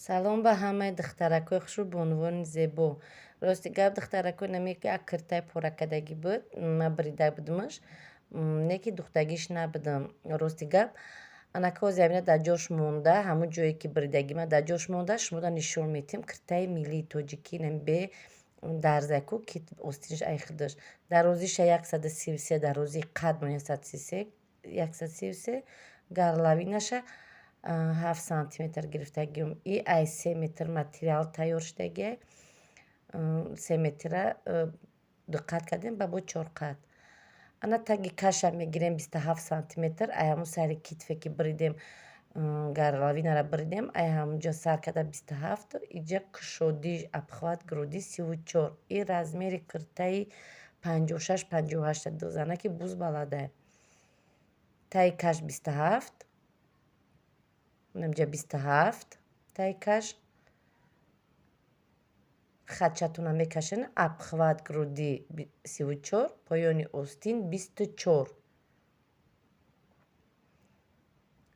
Салом ба ҳамаи духтаракои хушрӯ бо унвони зебо. Рости гап духтаракои намеки як киртаи поракадагӣ буд. Ма брида будимаш. Неки духтагиш набудам. Рости гап анака ҳози ҳамина дар ҷош монда, ҳамун ҷое ки бридагима дар ҷош монда, шумода нишон медиҳем. Киртаи миллии тоҷикӣ нами бе дарзаку ки остинаш айхидаш. Дарозиша 133, дарозии қадмо 133, гарлавинаша 7 сантиметр гирифтагиам. И ай 3 метр материал тайёр шудагиай. 3 метра диққат кардем ба бо 4 қат. Ана таги каша мегирем 27 сантиметр. Ай ҳамун сайри китфе ки бридем, гарлавинара бридем, ай ҳамунҷо сар карда 27, иҷа кушоди обхват груди 34. И размери киртаи 56-58 дӯзана ки буз баладай. Таи каш 27, намҷа 27 таи каш. Хатчатуна мекашем, обхват груди 34, поёни остин 24.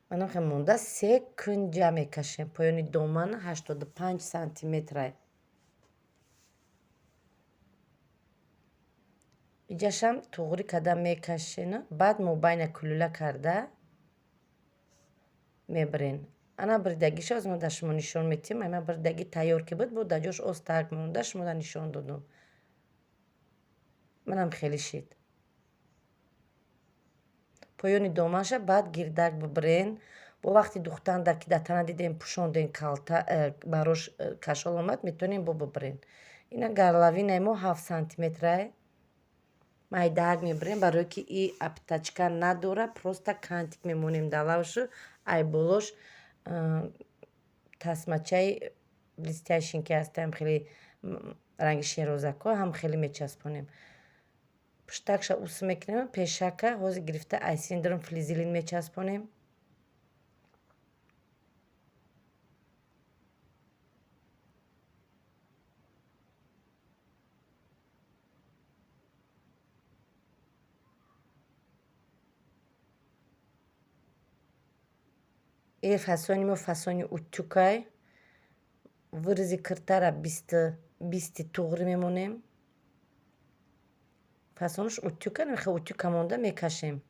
Манахе монда 3 кунҷа мекашем. Поёни доман 85 сантиметрай. Иҷашам туғри карда мекашем. Баъд мобайна кулула карда мебарен. Ана бридагиша озма дар шумо нишон медиҳем. Ама бридаги тайёр ки буд, дар ҷош оз тарк монда, шумода нишон додум. Манам хеле шид. Поёни доманша баъд гирдак бибарен. Бо вақти духтан ки дар тана дидем пӯшондем калта барош кашол омад, метавонем бо бибарен. Ина гарлавинаи мо 7 сантиметрай. Май даг мебарем барое ки и аптачка надора, просто кантик мемонем дар лавшу, ай болош тасмачаи блестящин ки ҳастаам, хеле ранги шерозако, ҳам хеле мечаспонем. Пуштакша ус мекунем, пешака ҳози гирифта айсиндром флизелин мечаспонем. Е фасони мо фасони утюкай. Вырези киртара 20 туғри мемонем. Фасонаш утюка, намеха утюка монда мекашем.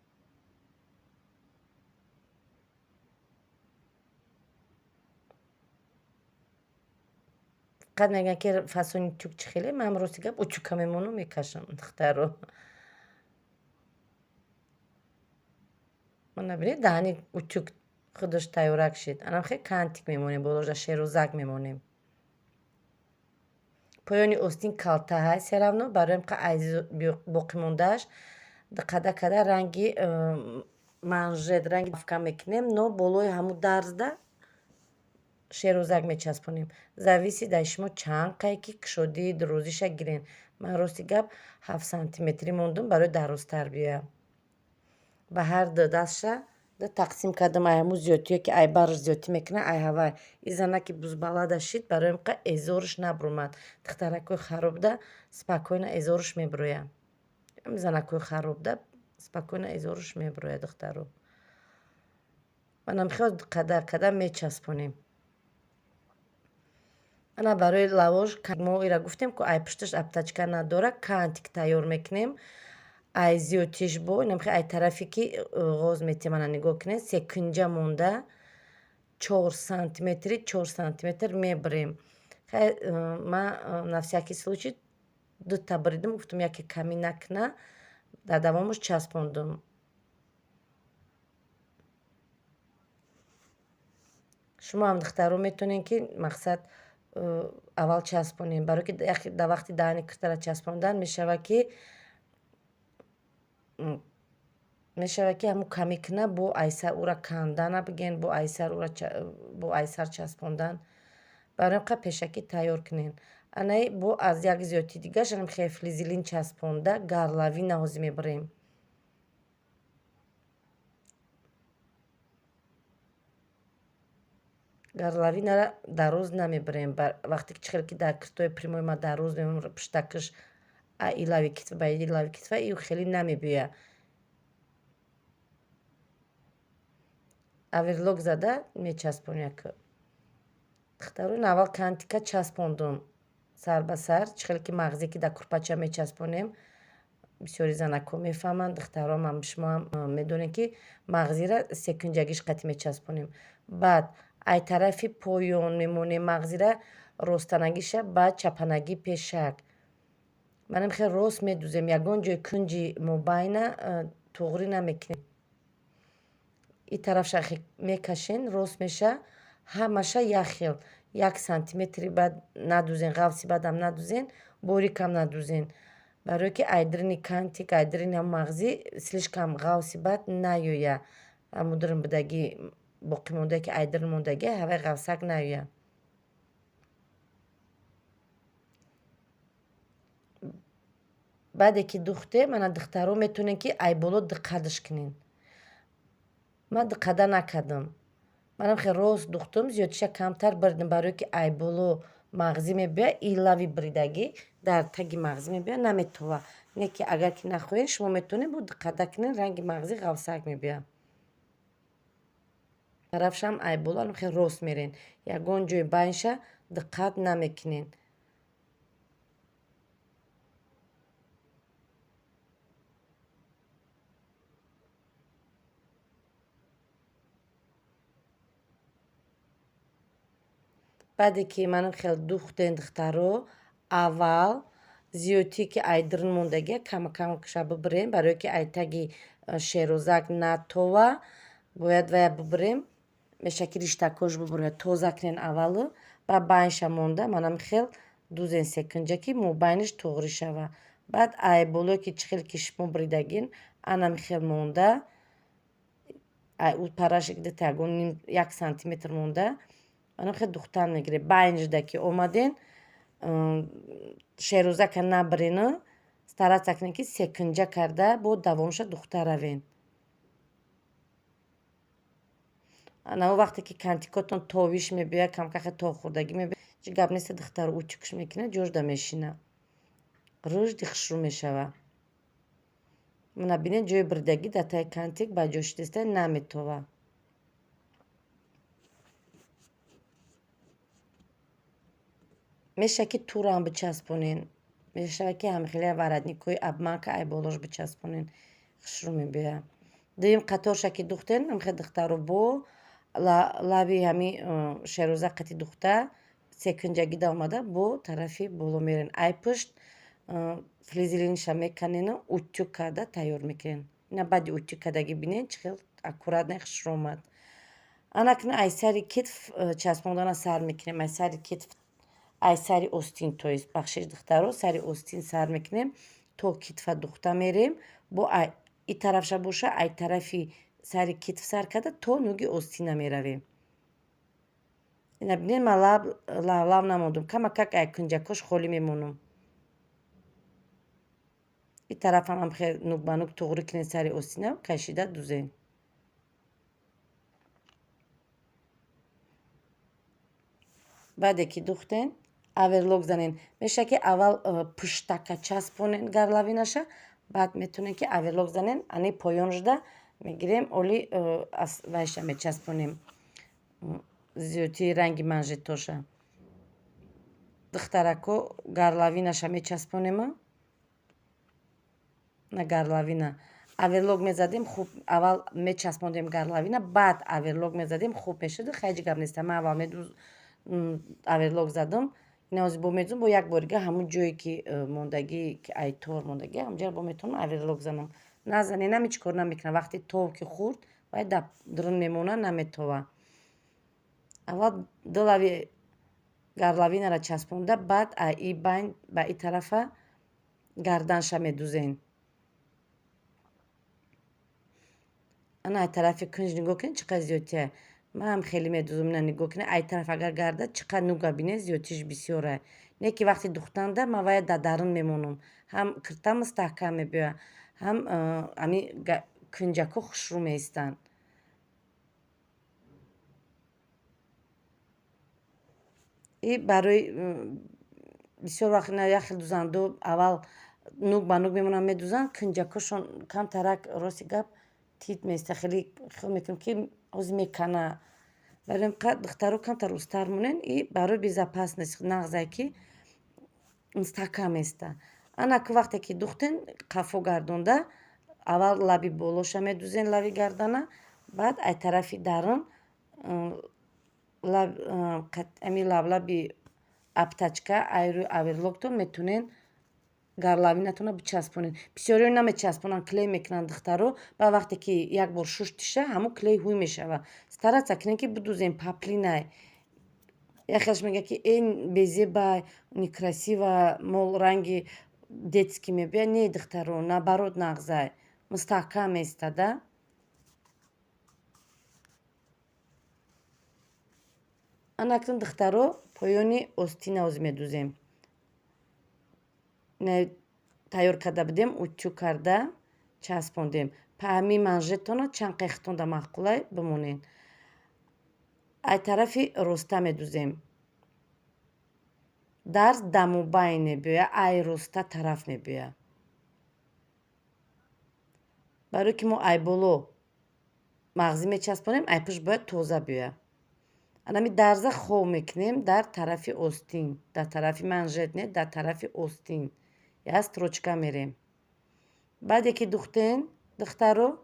Фақат мегӯянд ки фасони утюк чӣ хеле, ман рости гап утюка мемонам, мекашам духтаро. Ман набинед даҳани утюк худаш тайёрак шид. Анам хеле кантик мемонем, болоша шерозак мемонем. Поёни остин калта ҳай серавно, бароям ка боқӣ мондааш диққата карда ранги манжет, ранги нафка мекунем, но болои ҳамун дарзда шерозак мечаспонем. Зависи дар шумо чанд қай ки кушодии дурозиша гирен. Ман рости гап 7 сантиметрӣ мондум барои дарозтар биёям. Ба ҳар ду дастша тақсим кардам. Ай ҳамун зиёдие ки ай бараш зиёдӣ мекунад, ай ҳавай и зана ки бузбалада шид, бароям ка эзориш набуромад. Духтаракои харобда спокойно эзориш мебироя. Занакои харобда спокойно эзориш мебироя духтаро. Манам хело қадар кадар мечаспонем. Ана барои лавош мо ира гуфтем ки ай пушташ аптачка надора, кантик тайёр мекунем. Ай зиёдтиш бо, намхе ай тарафе ки оғоз метиҳем, ана нигоҳ кунед, 3 кунҷа монда 4 сантиметри 4 сантиметр мебарем. Ман на всякий случай дута бридум, гуфтам яке камӣ накуна, дар давомаш часпондум. Шумо ҳам духтаро метавонед ки мақсад аввал часпонем, барое ки дар вақти даҳани киртара часпондан мешавад ки ҳамун камӣ куна бо айсар ура кандан набигем, бо айсар часпондан. Бароям ка пешакӣ тайёр кунем. Ана бо аз як зиёдтии дигаш хеле флизелин часпонда гарлавина ҳозир мебарем. Гарлавинара дароз намебарем. Вақте ки чихел ки дар киртои прямои ма дароз мемонам, пуштакаш илави китфа ба илави китфа, ин хеле намебиёяд. Оверлок зада мечаспонем. духтаро аввал кантика часпондум сар ба сар, чӣ хеле ки мағзе ки дар курпача мечаспонем бисёри занакҳо мефаҳманд, духтаром шумоам медонем ки мағзира секунҷагиш қати мечаспонем. Баъд ай тарафи поён мемонем мағзира ростанагиша, баъд чапанагӣ пешак. Манам хел рост медузем, ягон ҷои кунҷи мобайна туғри намекунем. И тарафша мекашен, рост меша, ҳамаша якхел. 1 сантиметри баъд надӯзен, ғафси баъдам надӯзен, борикам надӯзен. Барое ки айдрини кантик, айдрини ҳамн мағзи слишком ғафси баъд наёя. Ҳамун дурмбудагӣ боқимондае ки айдрин мондагӣ ҳавай ғафсак наёя. Баъде ки духтем, ана духтаро метавонем ки ай боло диққатш кунем. Ман диққата накардам. Манам хел рост духтум, зиёдиша камтар биридам, барое ки ай боло мағзӣ мебиёя, и лави биридагӣ дар таги мағзӣ мебиёя, наметова. Не ки агар ки нахоҳем, шумо метавонед бо диққата кунед, ранги мағзӣ ғафсак мебиёя. Тарафшам ай боло хел рост мерен. Ягон ҷои байнша диққат намекунед. Баъде ки манам хел духтем духтаро, аввал зиёдие ки айдрин мондагия камакамакша бибирем, барое ки ай таги шерозак натова, бояд вая бибирем, мешавад ки риштакош бибирояд, тоза кунем аввалу, баъд байнша монда манам хел дузен секунҷа ки мобайниш туғри шава. Баъд ай болое ки чӣ хеле ки шумо биридагин, анам хел монда, параш гидета ягон 1 сантиметр монда, манам хел духтан мегирем. Байнижда ки омаден, шерозака набирену, старатся кунед ки секунҷа карда бо давомша духта равен. Ана вақте ки кантикотон товиш мебиёяд, камкаха тов хӯрдагӣ мебиёяд, ҳеҷ гап нест духтаро утюгш мекунед, ҷожда мешина, рӯжди хушрӯ мешава. Мана бинед ҷои биридагӣ дар таги кантик ба ҷош диста наметова. Мешавад ки турам бичаспонен, мешавад ки ҳамхелия варатникҳои обманка ай болош бичаспонен, хушрӯ мебиёяд. Дуюм қаторша ки духтем, ҳамхел духтаро бо лави ҳами шероза қати духта секунҷагида омада бо тарафи боло мерен. Ай пушт флизелиниша меканену утюг карда тайёр мекунен. Ина баъди утюг кардагӣ бинед чӣ хел аккуратна хушрӯ омад. Ана кунед ай сари китф часпондана сар мекунем, ай сари китф, ай сари остин, тоест бахшиш духтаро сари остин сар мекунем, то китфа духта мерем, бо и тарафша боша, ай тарафи сари китф сар карда то нӯги остина меравем. Ина бинед ман лав намондум, камакак ай кунҷакош холӣ мемонам. И тарафам ҳам хел нӯк ба нӯк туғри кунед сари остина, кашида дузен. Баъде ки духтем, оверлок занем. Мешавад ки аввал пуштака часпонен гарлавинаша, баъд метавонем ки оверлок занем, ани поёнашда мегирем, оли вайша мечаспонем, зиёдии ранги манжетоша. Духтарако гарлавинаша мечаспонему, на гарлавина. Оверлок мезадем, хуб аввал мечаспондем гарлавина, баъд оверлок мезадем, хуб мешуд, ҳеҷ гап нест. Ман аввал оверлок задам, ин бо медузам, бо якборига ҳамун ҷое ки мондагӣ, ки ай тор мондагӣ, ҳамунҷаро бо метавонам оверлок занам. Назаненам ҳеҷ кор намекунам, вақти тов ки хӯрд, вай друн мемона, наметова. Аввал ду лави гарлавинара часпонда, баъд и байн ба и тарафа гарданша медузем. Ана ай тарафи кунҷ нигоҳ кунед, чӣ қадр зиёдтия. Ман ҳам хеле медузам, ина нигоҳ кунед, ай тараф агар гардад, чӣ қадр нӯга бинед, зиёдтиш бисёра. Не ки вақти духтанда ман вая дар дарун мемонам, ҳам кирта мустаҳкам мебиёяд, ҳам ами кунҷако хушрӯ меистанд. И барои бисёр вақт яхел дузанду аввал нӯк ба нӯк мемонанд медузанд, кунҷакошон камтарак рости гап тит меистад, хеле хел мекунем ки ҳозир мекана, барои духтаро камтар устар монен и барои безопасность нағзае ки мустаҳкам еста. Ана ки вақте ки духтен қафо гардонда аввал лаби болоша медузен лави гардана, баъд ай тарафи дарун ами лаблаби аптачка айрӯи аверлоктон метавонен гарлавинатона бичаспонед. Бисёриҳо намечаспонанд, клей мекунанд духтаро, ба вақте ки як бор шуш тиша ҳамун клей ҳуй мешавад. Стараца кинем ки бидузем паплинай. Яхелаш мегӯяд ки безебай, некрасива, мол ранги детский мебиёяд. Не духтаро, наоборот нағзай мустаҳкам меистада. Ана акнун духтаро поёни остинаоз медузем. Тайёр карда будем, утюг карда часпондем. Паҳами манжетона чанд қеғитонда маъқулай бимонед. Ай тарафи роста медузем. Дарз дамубайн мебиёяд, ай роста тараф мебиёяд. Барои ки мо ай боло мағзӣ мечаспонем, ай пӯшт бояд тоза биёяд. Анами дарза хоб мекунем дар тарафи остин, дар тарафи манжет не, дар тарафи остин. Я строчка мерем. Баъде ки духтем духтаро,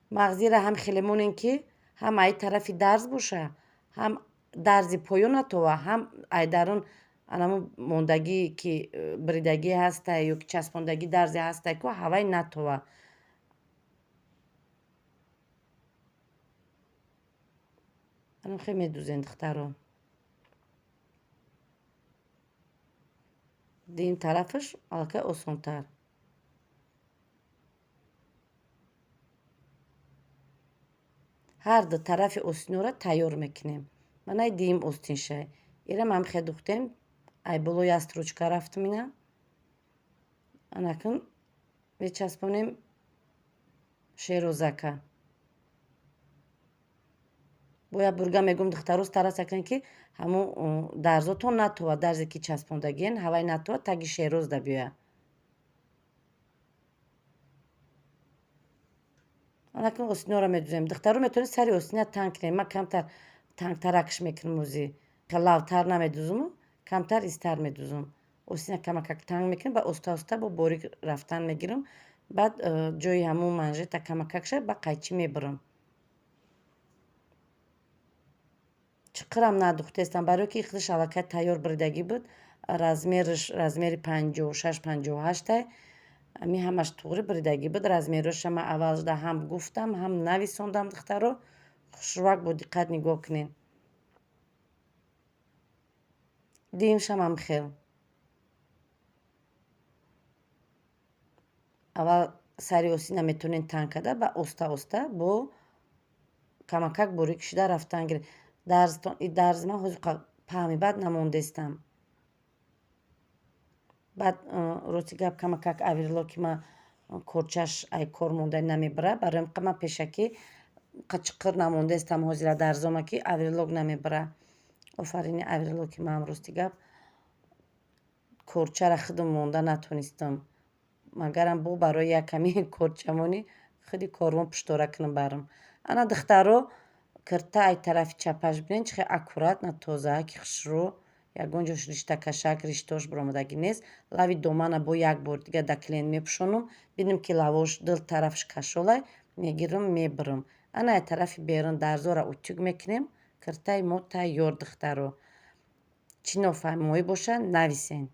мағзира ҳам хеле монем ки ҳам ай тарафи дарз боша, ҳам дарзи поён натова, ҳам ай дарун анамун мондагие ки бридагие ҳастай ё ки часпондагии дарзе ҳастай ко ҳавай натова. Анам хеле медузем духтаро. Дим тарафаш аллакай осонтар. Ҳар ду тарафи остинора тайёр мекунем. Манай дим остиншай. Ирам ҳам хеле духтем, ай боло як строчка рафтум ина. Анакун мечаспонем шерозака. Бояд бурга мегӯм духтаро стараца кунед ки ҳамун дарзотон натова, дарзе ки часпондагиен ҳавай натова, таги шероз дабиёяд. Анакун остиноро медузем. Духтаро метавонед сари остина танг кунед. Ман камтар тангтаракш мекунам ӯзи. Лавтар намедузуму, камтар изтар медузам. Остина камакак танг мекунем, ба оста оста бо борик рафтан мегирам. Баъд ҷои ҳамун манжета камакак шад, ба қайчи мебурам. Чиқирам надухтестам, барои ки худаш аллакай тайёр буридагӣ буд. Размери 56-58. Ами ҳамаш туғри буридагӣ буд. Размерҳоша ман аввалда ҳам гуфтам, ҳам нависондам духтаро. Хушрӯак бо диққат нигоҳ кунед. Димшам ҳам хел. Аввал сари остина метавонед танг карда, ба оста оста бо камакак борик шуда рафтан гиред. Дарзи ман ҳозир паҳми баъд намондестам. Баъд рости гап камакак аверлоки ман корчаш ай кор монда намебарад. Барои ман пешакӣ чиқир намондестам ҳозира дарзома ки аверлок намебарад. Офарини аверлоки ман рости гап корчара худам монда натонистам. Магарам бо барои яками корчамонӣ худи корвон пуштора кунам барам. Ана духтаро кирта ай тарафи чапаш бинед чӣ хеле аккуратно, тоза, ки хушрӯ, ягон ҷош риштакашак, риштош биромадагӣ нест. Лави домана бо як бор дига даклен мепӯшонам. Бинем ки лавош дил тарафш кашолай, мегирам мебурам. Ана ай тарафи берун дарзора утюг мекунем. Киртаи мо тайёр духтаро. Чӣ нофаҳмиҳое бошад, нависен.